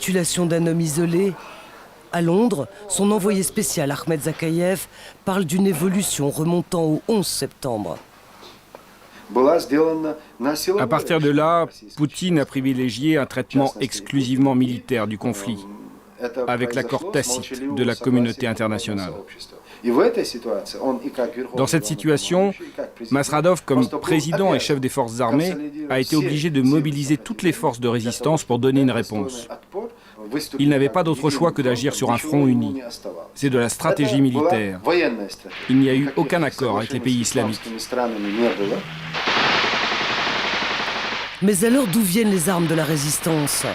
capitulation d'un homme isolé. À Londres, son envoyé spécial Ahmed Zakayev parle d'une évolution remontant au 11 septembre. À partir de là, Poutine a privilégié un traitement exclusivement militaire du conflit, avec l'accord tacite de la communauté internationale. Dans cette situation, Masradov, comme président et chef des forces armées, a été obligé de mobiliser toutes les forces de résistance pour donner une réponse. Il n'avait pas d'autre choix que d'agir sur un front uni. C'est de la stratégie militaire. Il n'y a eu aucun accord avec les pays islamiques. Mais alors d'où viennent les armes de la résistance?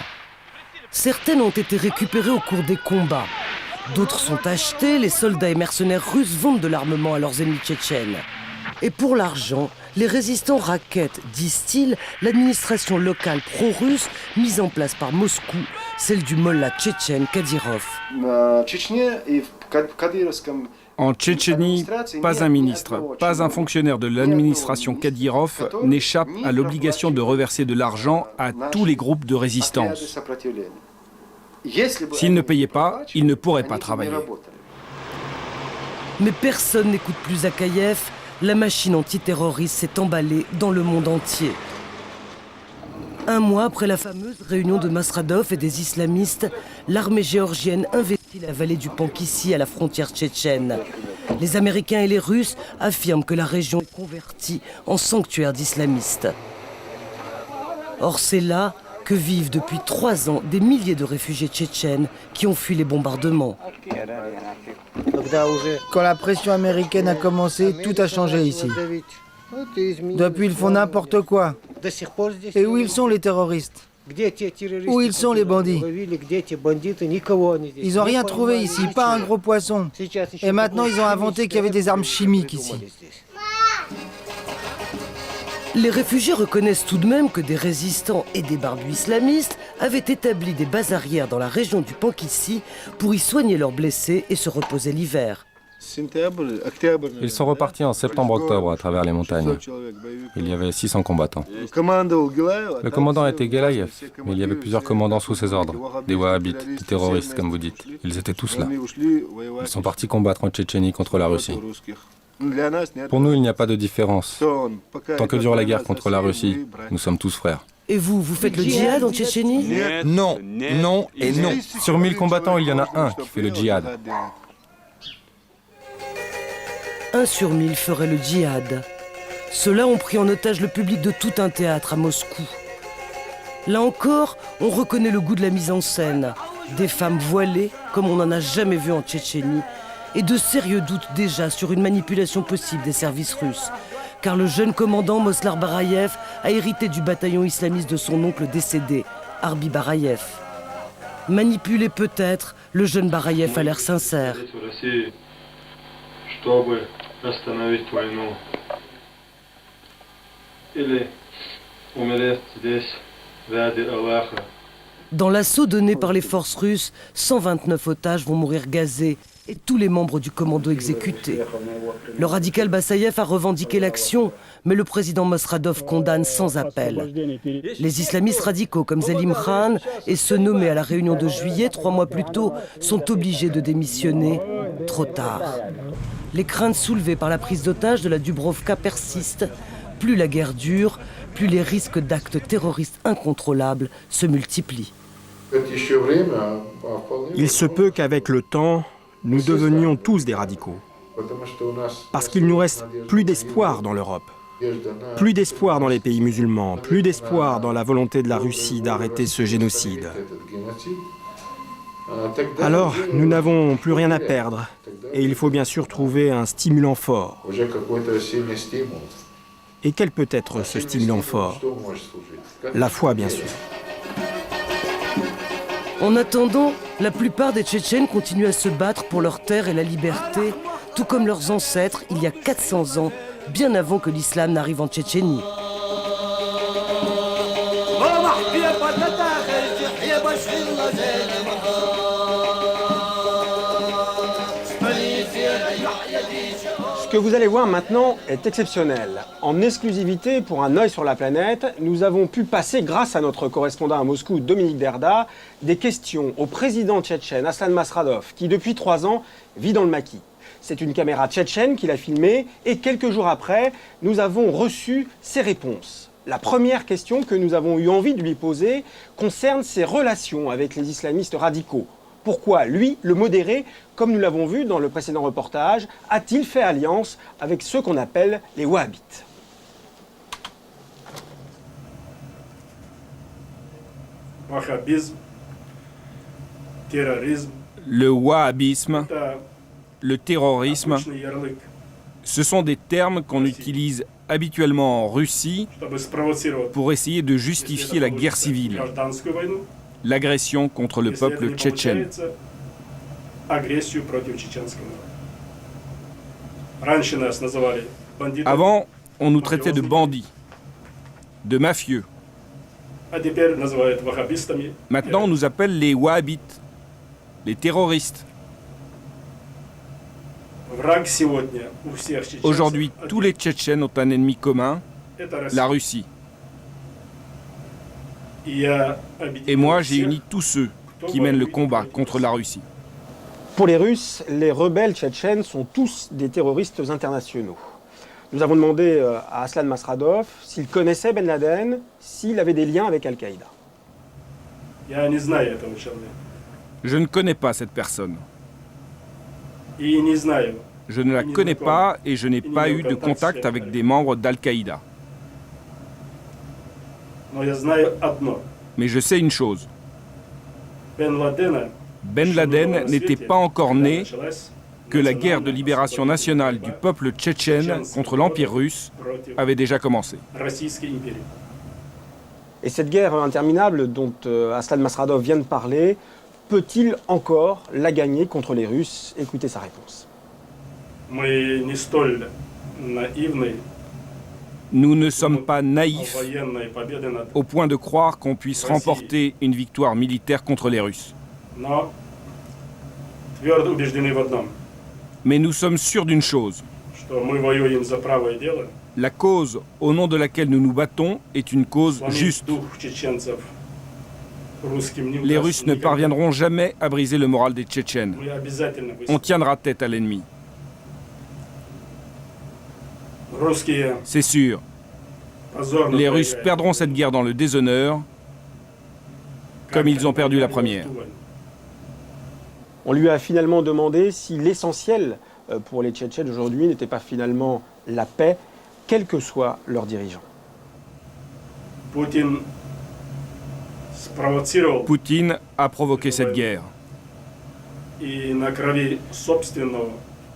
Certaines ont été récupérées au cours des combats. D'autres sont achetées, les soldats et mercenaires russes vendent de l'armement à leurs ennemis tchétchènes. Et pour l'argent, les résistants rackettent, disent-ils, l'administration locale pro-russe mise en place par Moscou, celle du mollah tchétchène Kadyrov. En Tchétchénie, pas un ministre, pas un fonctionnaire de l'administration Kadyrov n'échappe à l'obligation de reverser de l'argent à tous les groupes de résistance. S'ils ne payaient pas, ils ne pourraient pas travailler. Mais personne n'écoute plus Zakayev. La machine antiterroriste s'est emballée dans le monde entier. Un mois après la fameuse réunion de Masradov et des islamistes, l'armée géorgienne investit la vallée du Pankissi à la frontière tchétchène. Les Américains et les Russes affirment que la région est convertie en sanctuaire d'islamistes. Or, c'est là que vivent depuis 3 ans des milliers de réfugiés tchétchènes qui ont fui les bombardements. Quand la pression américaine a commencé, tout a changé ici. Depuis, ils font n'importe quoi. Et où ils sont les terroristes? Où ils sont les bandits? Ils n'ont rien trouvé ici, pas un gros poisson. Et maintenant, ils ont inventé qu'il y avait des armes chimiques ici. Les réfugiés reconnaissent tout de même que des résistants et des barbus islamistes avaient établi des bases arrières dans la région du Pankissi pour y soigner leurs blessés et se reposer l'hiver. Ils sont repartis en septembre-octobre à travers les montagnes. Il y avait 600 combattants. Le commandant était Gelaïev, mais il y avait plusieurs commandants sous ses ordres, des wahhabites, des terroristes comme vous dites. Ils étaient tous là. Ils sont partis combattre en Tchétchénie contre la Russie. Pour nous, il n'y a pas de différence. Tant que dure la guerre contre la Russie, nous sommes tous frères. Et vous faites le djihad en Tchétchénie? Non, non et non. Sur 1000 combattants, il y en a un qui fait le djihad. 1 sur 1000 ferait le djihad. Ceux-là ont pris en otage le public de tout un théâtre à Moscou. Là encore, on reconnaît le goût de la mise en scène. Des femmes voilées, comme on n'en a jamais vu en Tchétchénie, et de sérieux doutes déjà sur une manipulation possible des services russes. Car le jeune commandant Moslar Barayev a hérité du bataillon islamiste de son oncle décédé, Arbi Barayev. Manipulé peut-être, le jeune Barayev a l'air sincère. Dans l'assaut donné par les forces russes, 129 otages vont mourir gazés et tous les membres du commando exécutés. Le radical Bassayev a revendiqué l'action, mais le président Masradov condamne sans appel. Les islamistes radicaux comme Zelim Khan et ceux nommés à la réunion de juillet 3 mois plus tôt sont obligés de démissionner trop tard. Les craintes soulevées par la prise d'otage de la Dubrovka persistent. Plus la guerre dure, plus les risques d'actes terroristes incontrôlables se multiplient. Il se peut qu'avec le temps, nous devenions tous des radicaux. Parce qu'il nous reste plus d'espoir dans l'Europe. Plus d'espoir dans les pays musulmans, plus d'espoir dans la volonté de la Russie d'arrêter ce génocide. Alors, nous n'avons plus rien à perdre. Et il faut bien sûr trouver un stimulant fort. Et quel peut être ce stimulant fort? La foi, bien sûr. En attendant, la plupart des Tchétchènes continuent à se battre pour leur terre et la liberté, tout comme leurs ancêtres il y a 400 ans, bien avant que l'islam n'arrive en Tchétchénie. Ce que vous allez voir maintenant est exceptionnel. En exclusivité pour Un œil sur la planète, nous avons pu passer, grâce à notre correspondant à Moscou, Dominique Derda, des questions au président tchétchène Aslan Maskhadov, qui depuis 3 ans vit dans le maquis. C'est une caméra tchétchène qui l'a filmé et quelques jours après, nous avons reçu ses réponses. La première question que nous avons eu envie de lui poser concerne ses relations avec les islamistes radicaux. Pourquoi lui, le modéré, comme nous l'avons vu dans le précédent reportage, a-t-il fait alliance avec ceux qu'on appelle les wahhabites? Wahhabisme, terrorisme, Le wahhabisme, le terrorisme, ce sont des termes qu'on utilise habituellement en Russie pour essayer de justifier la guerre civile, l'agression contre le peuple tchétchène. Avant, on nous traitait de bandits, de mafieux. Maintenant, on nous appelle les wahhabites, les terroristes. Aujourd'hui, tous les Tchétchènes ont un ennemi commun, la Russie. Et moi, j'ai uni tous ceux qui mènent le combat contre la Russie. Pour les Russes, les rebelles tchétchènes sont tous des terroristes internationaux. Nous avons demandé à Aslan Maskhadov s'il connaissait Ben Laden, s'il avait des liens avec Al-Qaïda. Je ne connais pas cette personne. Je ne la connais pas et je n'ai pas eu de contact avec des membres d'Al-Qaïda. Mais je sais une chose. Ben Laden n'était pas encore né que la guerre de libération nationale du peuple tchétchène contre l'Empire russe avait déjà commencé. Et cette guerre interminable dont Aslan Maskhadov vient de parler, peut-il encore la gagner contre les Russes? Écoutez sa réponse. Nous ne sommes pas naïfs au point de croire qu'on puisse remporter une victoire militaire contre les Russes. Mais nous sommes sûrs d'une chose. La cause au nom de laquelle nous nous battons est une cause juste. Les Russes ne parviendront jamais à briser le moral des Tchétchènes. On tiendra tête à l'ennemi. C'est sûr. Les Russes perdront cette guerre dans le déshonneur, comme ils ont perdu la première. On lui a finalement demandé si l'essentiel pour les Tchétchènes aujourd'hui n'était pas finalement la paix, quels que soient leurs dirigeants. Poutine a provoqué cette guerre.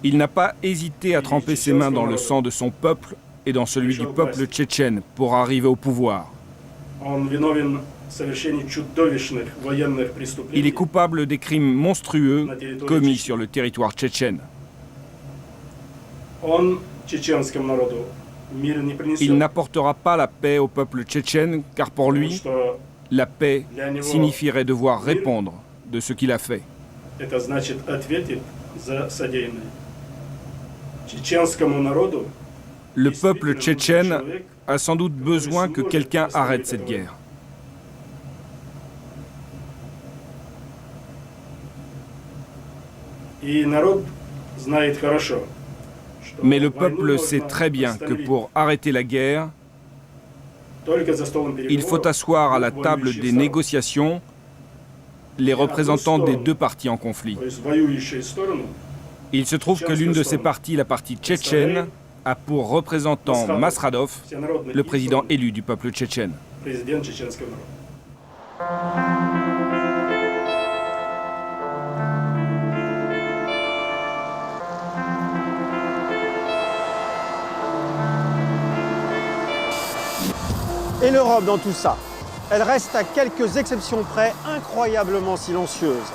Il n'a pas hésité à tremper ses mains dans le sang de son peuple et dans celui du peuple tchétchène pour arriver au pouvoir. Il est coupable des crimes monstrueux commis sur le territoire tchétchène. Il n'apportera pas la paix au peuple tchétchène, car pour lui, la paix signifierait devoir répondre de ce qu'il a fait. Le peuple tchétchène a sans doute besoin que quelqu'un arrête cette guerre. Mais le peuple sait très bien que pour arrêter la guerre, il faut asseoir à la table des négociations les représentants des deux parties en conflit. Il se trouve que l'une de ces parties, la partie tchétchène, a pour représentant Maskhadov, le président élu du peuple tchétchène. Et l'Europe dans tout ça, elle reste à quelques exceptions près incroyablement silencieuse.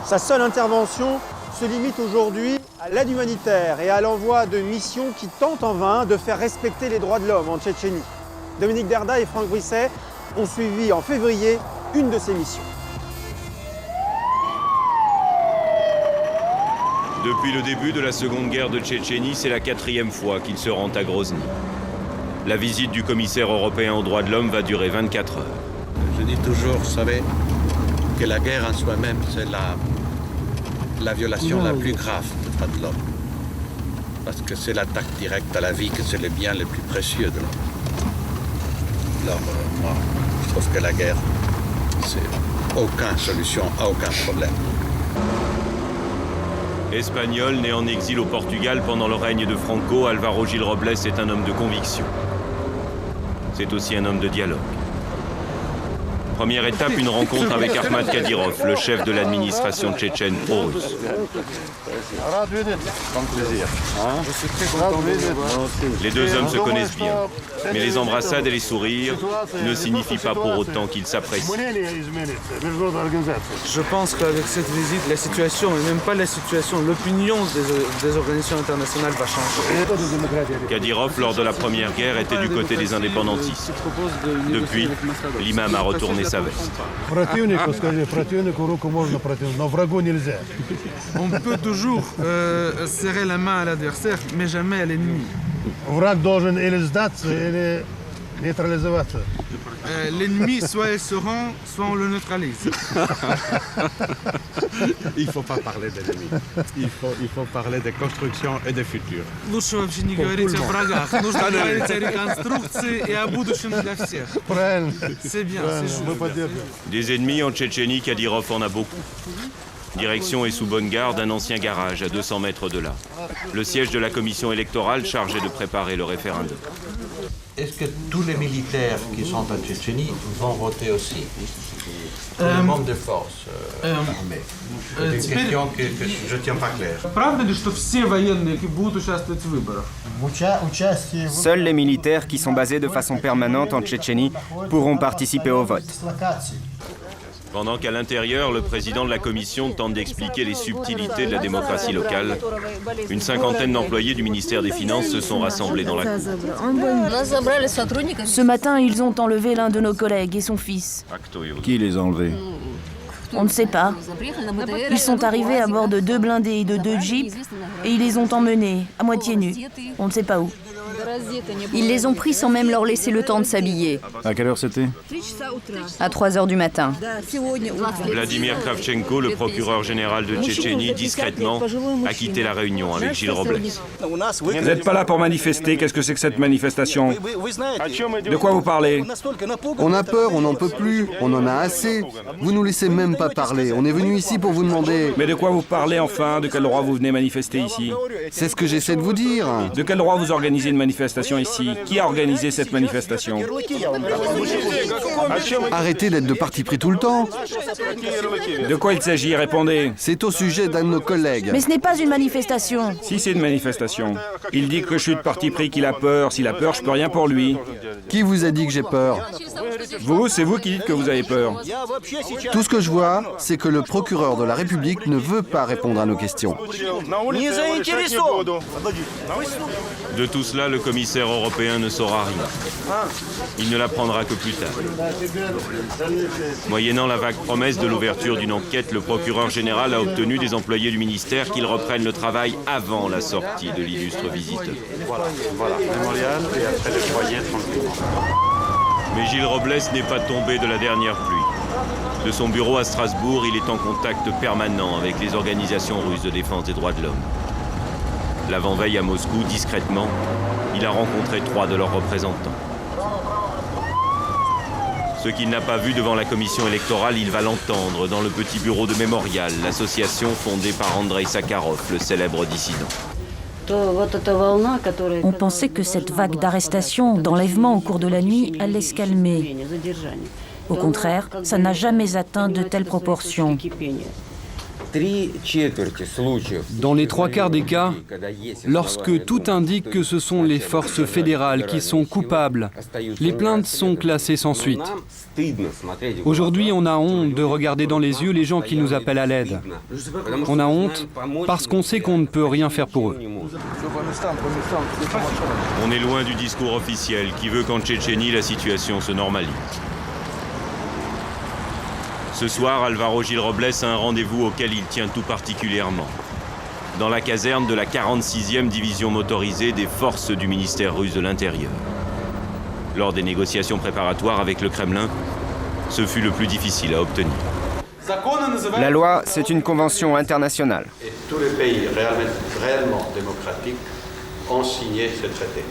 Sa seule intervention se limite aujourd'hui à l'aide humanitaire et à l'envoi de missions qui tentent en vain de faire respecter les droits de l'homme en Tchétchénie. Dominique Derda et Franck Brisset ont suivi en février une de ces missions. Depuis le début de la Seconde Guerre de Tchétchénie, c'est la 4e fois qu'il se rend à Grozny. La visite du commissaire européen aux droits de l'homme va durer 24 heures. Je dis toujours, vous savez, que la guerre en soi-même, c'est la violation la plus grave des droits de l'homme. Parce que c'est l'attaque directe à la vie, que c'est le bien le plus précieux de l'homme. Alors, moi, je trouve que la guerre, c'est aucune solution à aucun problème. Espagnol, né en exil au Portugal pendant le règne de Franco, Álvaro Gil Robles est un homme de conviction. C'est aussi un homme de dialogue. Première étape, une rencontre avec Ahmad Kadyrov, le chef de l'administration tchétchène pro-russe. Les deux hommes se connaissent bien, mais les embrassades et les sourires ne signifient pas pour autant qu'ils s'apprécient. Je pense qu'avec cette visite, la situation, et même pas la situation, l'opinion des organisations internationales va changer. Kadyrov, lors de la Première Guerre, était du côté des indépendantistes. Depuis, l'imam a retourné sa veste. On peut toujours serrer la main à l'adversaire, mais jamais à l'ennemi. L'ennemi, soit il se rend, soit on le neutralise. Il ne faut pas parler de l'ennemi. Il faut parler de construction et de futur. Лучше вообще не говорить о врагах. Нужно говорить о реконструкции и о будущем для всех. C'est bien, c'est juste. Des ennemis en Tchétchénie, Kadyrov en a beaucoup. Direction est sous bonne garde un ancien garage à 200 mètres de là. Le siège de la commission électorale chargée de préparer le référendum. Est-ce que tous les militaires qui sont en Tchétchénie vont voter aussi? Les membres des forces armées. C'est une question que je ne tiens pas claire. Правда ли, что все военные будут участвовать в выборах? Seuls les militaires qui sont basés de façon permanente en Tchétchénie pourront participer au vote. Pendant qu'à l'intérieur, le président de la commission tente d'expliquer les subtilités de la démocratie locale, une cinquantaine d'employés du ministère des Finances se sont rassemblés dans la cour. Ce matin, ils ont enlevé l'un de nos collègues et son fils. Qui les a enlevés? On ne sait pas. Ils sont arrivés à bord de 2 blindés et de 2 jeeps et ils les ont emmenés, à moitié nus. On ne sait pas où. Ils les ont pris sans même leur laisser le temps de s'habiller. À quelle heure c'était? À 3 heures du matin. Vladimir Kravchenko, le procureur général de Tchétchénie, discrètement, a quitté la réunion avec Gil Robles. Vous n'êtes pas là pour manifester. Qu'est-ce que c'est que cette manifestation? De quoi vous parlez? On a peur, on n'en peut plus, on en a assez. Vous nous laissez même pas parler. On est venu ici pour vous demander... Mais de quoi vous parlez enfin? De quel droit vous venez manifester ici? C'est ce que j'essaie de vous dire. De quel droit vous organisez une manifestation ici? Qui a organisé cette manifestation? Arrêtez d'être de parti pris tout le temps. De quoi il s'agit? Répondez. C'est au sujet d'un de nos collègues. Mais ce n'est pas une manifestation. Si c'est une manifestation. Il dit que je suis de parti pris, qu'il a peur. S'il a peur, je peux rien pour lui. Qui vous a dit que j'ai peur? Vous, c'est vous qui dites que vous avez peur. Tout ce que je vois, c'est que le procureur de la République ne veut pas répondre à nos questions. De tout cela, le commissaire européen ne saura rien. Il ne l'apprendra que plus tard. Moyennant la vague promesse de l'ouverture d'une enquête, le procureur général a obtenu des employés du ministère qu'ils reprennent le travail avant la sortie de l'illustre visiteur. Voilà, mémorial et après le foyer tranquillement. Mais Gil Robles n'est pas tombé de la dernière pluie. De son bureau à Strasbourg, il est en contact permanent avec les organisations russes de défense des droits de l'homme. L'avant-veille à Moscou, discrètement, il a rencontré 3 de leurs représentants. Ce qu'il n'a pas vu devant la commission électorale, il va l'entendre dans le petit bureau de Mémorial, l'association fondée par Andrei Sakharov, le célèbre dissident. On pensait que cette vague d'arrestations, d'enlèvements au cours de la nuit allait se calmer. Au contraire, ça n'a jamais atteint de telles proportions. Dans les 3/4 des cas, lorsque tout indique que ce sont les forces fédérales qui sont coupables, les plaintes sont classées sans suite. Aujourd'hui, on a honte de regarder dans les yeux les gens qui nous appellent à l'aide. On a honte parce qu'on sait qu'on ne peut rien faire pour eux. On est loin du discours officiel qui veut qu'en Tchétchénie, la situation se normalise. Ce soir, Álvaro Gil Robles a un rendez-vous auquel il tient tout particulièrement. dans la caserne de la 46e division motorisée des forces du ministère russe de l'Intérieur. Lors des négociations préparatoires avec le Kremlin, ce fut le plus difficile à obtenir. La loi, c'est une convention internationale. Et tous les pays réellement démocratiques ont signé ce traité.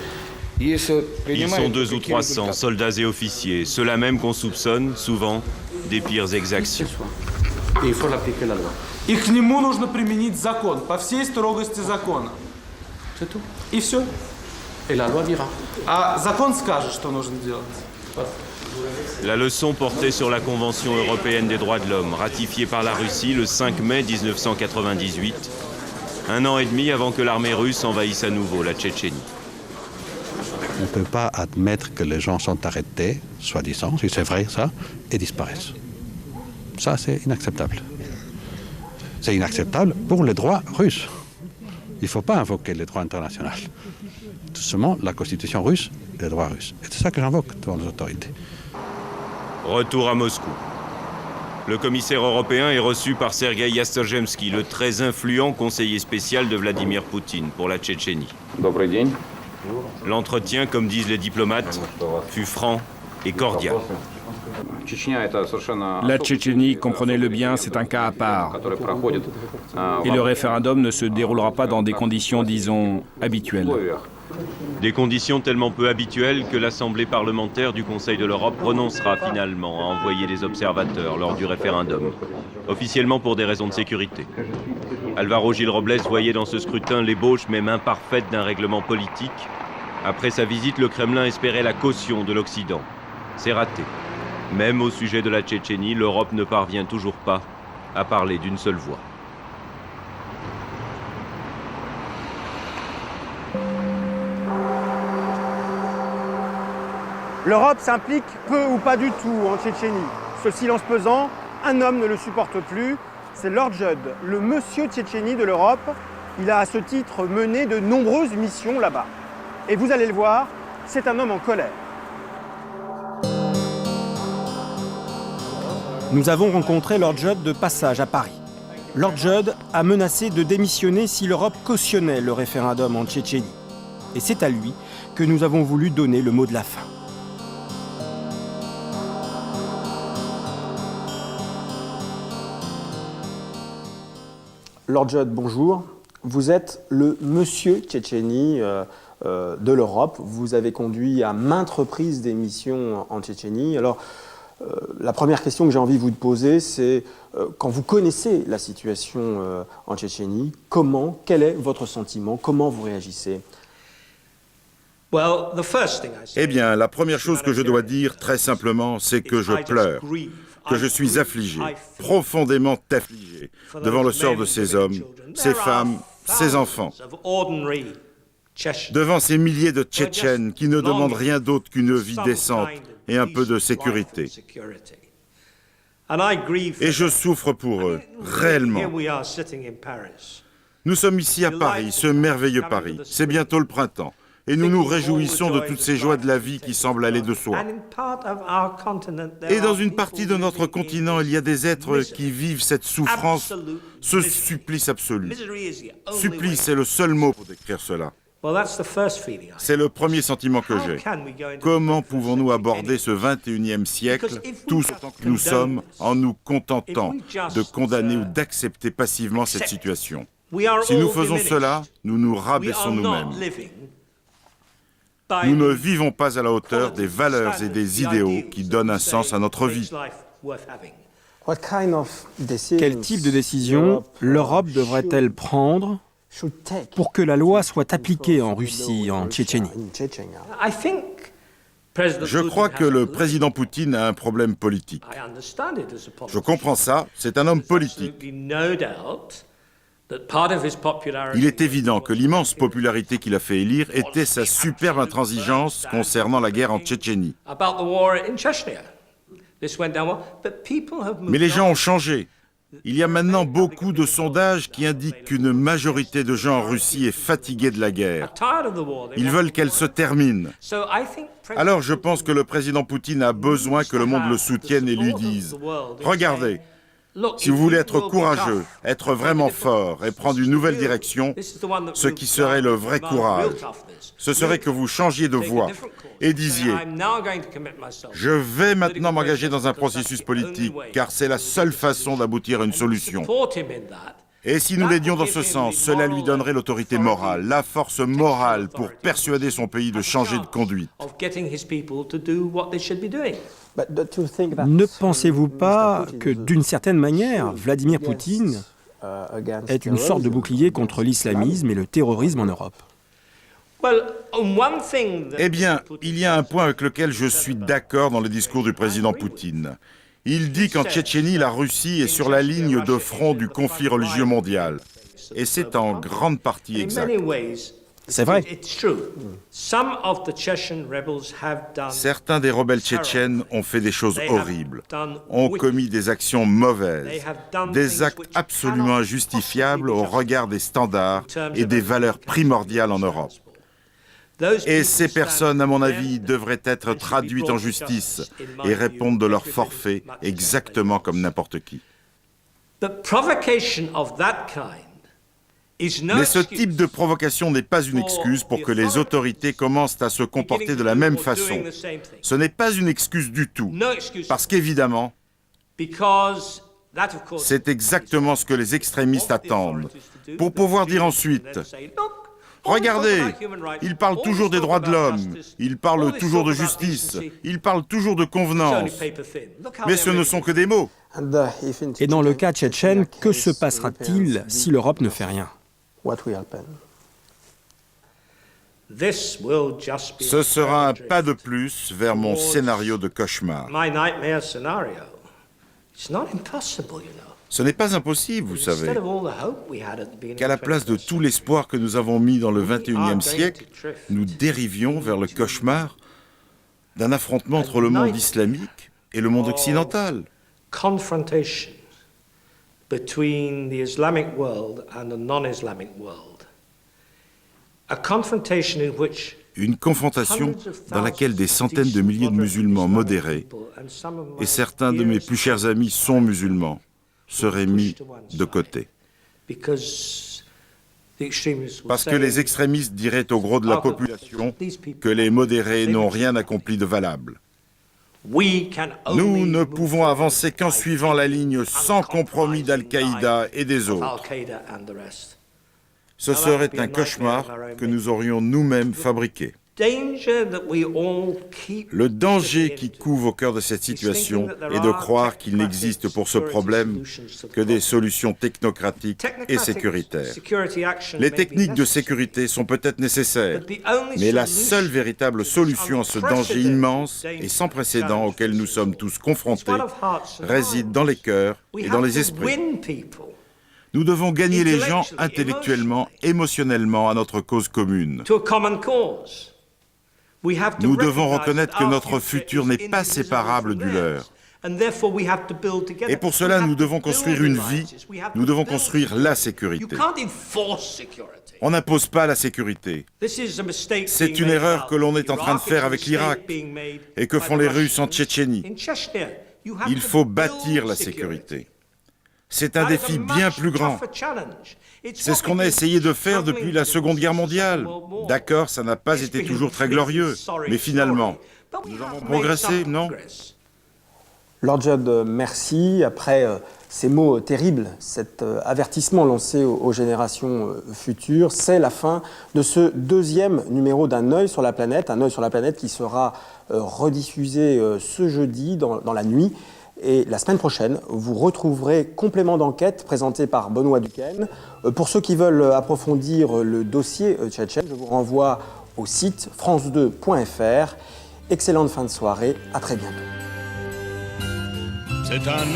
Ils sont 200 ou 300, soldats et officiers, ceux-là même qu'on soupçonne, souvent, des pires exactions. Et il faut l'appliquer la loi. И к нему нужно применить закон, по всей строгости закона. C'est tout. И все. Et la loi dira. А закон скажет, что нужно делать. La leçon portait sur la Convention européenne des droits de l'homme, ratifiée par la Russie le 5 mai 1998, un an et demi avant que l'armée russe envahisse à nouveau la Tchétchénie. On ne peut pas admettre que les gens sont arrêtés, soi-disant, si c'est vrai ça, et disparaissent. Ça, c'est inacceptable. C'est inacceptable pour les droits russes. Il ne faut pas invoquer les droits internationaux. Tout simplement la constitution russe, les droits russes. Et c'est ça que j'invoque devant les autorités. Retour à Moscou. Le commissaire européen est reçu par Sergueï Yastrzemski, le très influent conseiller spécial de Vladimir Poutine pour la Tchétchénie. L'entretien, comme disent les diplomates, fut franc et cordial. La Tchétchénie, comprenez-le bien, c'est un cas à part. Et le référendum ne se déroulera pas dans des conditions, disons, habituelles. Des conditions tellement peu habituelles que l'Assemblée parlementaire du Conseil de l'Europe renoncera finalement à envoyer des observateurs lors du référendum, officiellement pour des raisons de sécurité. Álvaro Gil Robles voyait dans ce scrutin l'ébauche même imparfaite d'un règlement politique. Après sa visite, le Kremlin espérait la caution de l'Occident. C'est raté. Même au sujet de la Tchétchénie, l'Europe ne parvient toujours pas à parler d'une seule voix. L'Europe s'implique peu ou pas du tout en Tchétchénie. Ce silence pesant, un homme ne le supporte plus, c'est Lord Judd, le monsieur Tchétchénie de l'Europe. Il a à ce titre mené de nombreuses missions là-bas. Et vous allez le voir, c'est un homme en colère. Nous avons rencontré Lord Judd de passage à Paris. Lord Judd a menacé de démissionner si l'Europe cautionnait le référendum en Tchétchénie. Et c'est à lui que nous avons voulu donner le mot de la fin. Lord Judd, bonjour. Vous êtes le monsieur Tchétchénie de l'Europe. Vous avez conduit à maintes reprises des missions en Tchétchénie. Alors, la première question que j'ai envie de vous poser, c'est quand vous connaissez la situation en Tchétchénie, quel est votre sentiment? Comment vous réagissez? Eh bien, la première chose que je dois dire, très simplement, c'est que je pleure, que je suis affligé, profondément affligé, devant le sort de ces hommes, ces femmes, ces enfants, devant ces milliers de Tchétchènes qui ne demandent rien d'autre qu'une vie décente et un peu de sécurité. Et je souffre pour eux, réellement. Nous sommes ici à Paris, ce merveilleux Paris. C'est bientôt le printemps. Et nous nous réjouissons de toutes ces joies de la vie qui semblent aller de soi. Et dans une partie de notre continent, il y a des êtres qui vivent cette souffrance, ce supplice absolu. Supplice est le seul mot pour décrire cela. C'est le premier sentiment que j'ai. Comment pouvons-nous aborder ce 21e siècle, tous autant que nous sommes, en nous contentant de condamner ou d'accepter passivement cette situation? Si nous faisons cela, nous nous rabaissons nous-mêmes. Nous ne vivons pas à la hauteur des valeurs et des idéaux qui donnent un sens à notre vie. Quel type de décision l'Europe devrait-elle prendre pour que la loi soit appliquée en Russie, en Tchétchénie? Je crois que le président Poutine a un problème politique. Je comprends ça, c'est un homme politique. Il est évident que l'immense popularité qu'il a fait élire était sa superbe intransigeance concernant la guerre en Tchétchénie. Mais les gens ont changé. Il y a maintenant beaucoup de sondages qui indiquent qu'une majorité de gens en Russie est fatiguée de la guerre. Ils veulent qu'elle se termine. Alors je pense que le président Poutine a besoin que le monde le soutienne et lui dise « Regardez, Si vous voulez être courageux, être vraiment fort et prendre une nouvelle direction, ce qui serait le vrai courage, ce serait que vous changiez de voie et disiez « Je vais maintenant m'engager dans un processus politique, car c'est la seule façon d'aboutir à une solution. » Et si nous l'aidions dans ce sens, cela lui donnerait l'autorité morale, la force morale pour persuader son pays de changer de conduite. Ne pensez-vous pas que, d'une certaine manière, Vladimir Poutine est une sorte de bouclier contre l'islamisme et le terrorisme en Europe? Eh bien, il y a un point avec lequel je suis d'accord dans le discours du président Poutine. Il dit qu'en Tchétchénie, la Russie est sur la ligne de front du conflit religieux mondial. Et c'est en grande partie exact. C'est vrai. Certains des rebelles tchétchènes ont fait des choses horribles, ont commis des actions mauvaises, des actes absolument injustifiables au regard des standards et des valeurs primordiales en Europe. Et ces personnes, à mon avis, devraient être traduites en justice et répondre de leur forfait exactement comme n'importe qui. Mais ce type de provocation n'est pas une excuse pour que les autorités commencent à se comporter de la même façon. Ce n'est pas une excuse du tout, parce qu'évidemment, c'est exactement ce que les extrémistes attendent, pour pouvoir dire ensuite « Regardez, ils parlent toujours des droits de l'homme, ils parlent toujours de justice, ils parlent toujours de convenance, mais ce ne sont que des mots. » Et dans le cas tchétchène, que se passera-t-il si l'Europe ne fait rien? Ce sera un pas de plus vers mon scénario de cauchemar. Ce n'est pas impossible, vous savez, qu'à la place de tout l'espoir que nous avons mis dans le XXIe siècle, nous dérivions vers le cauchemar d'un affrontement entre le monde islamique et le monde occidental. Between the Islamic world and the non-Islamic world. A confrontation in which une confrontation dans laquelle des centaines de milliers de musulmans modérés, et certains de mes plus chers amis sont musulmans, seraient mis de côté. Parce que les extrémistes diraient au gros de la population que les modérés n'ont rien accompli de valable. Nous ne pouvons avancer qu'en suivant la ligne sans compromis d'Al-Qaïda et des autres. Ce serait un cauchemar que nous aurions nous-mêmes fabriqué. Le danger qui couve au cœur de cette situation est de croire qu'il n'existe pour ce problème que des solutions technocratiques et sécuritaires. Les techniques de sécurité sont peut-être nécessaires, mais la seule véritable solution à ce danger immense et sans précédent auquel nous sommes tous confrontés réside dans les cœurs et dans les esprits. Nous devons gagner les gens intellectuellement, émotionnellement à notre cause commune. Nous devons reconnaître que notre futur n'est pas séparable du leur. Et pour cela, nous devons construire une vie, nous devons construire la sécurité. On n'impose pas la sécurité. C'est une erreur que l'on est en train de faire avec l'Irak et que font les Russes en Tchétchénie. Il faut bâtir la sécurité. C'est un défi bien plus grand. C'est ce qu'on a essayé de faire depuis la Seconde Guerre mondiale. D'accord, ça n'a pas été toujours très glorieux, mais finalement, nous avons progressé, non? Lord Judd, merci. Après ces mots terribles, cet avertissement lancé aux générations futures, c'est la fin de ce deuxième numéro d'Un œil sur la planète, Un œil sur la planète qui sera rediffusé ce jeudi dans la nuit. Et la semaine prochaine, vous retrouverez Complément d'enquête présenté par Benoît Duquesne. Pour ceux qui veulent approfondir le dossier tchétchène, je vous renvoie au site france2.fr. Excellente fin de soirée, à très bientôt. C'est un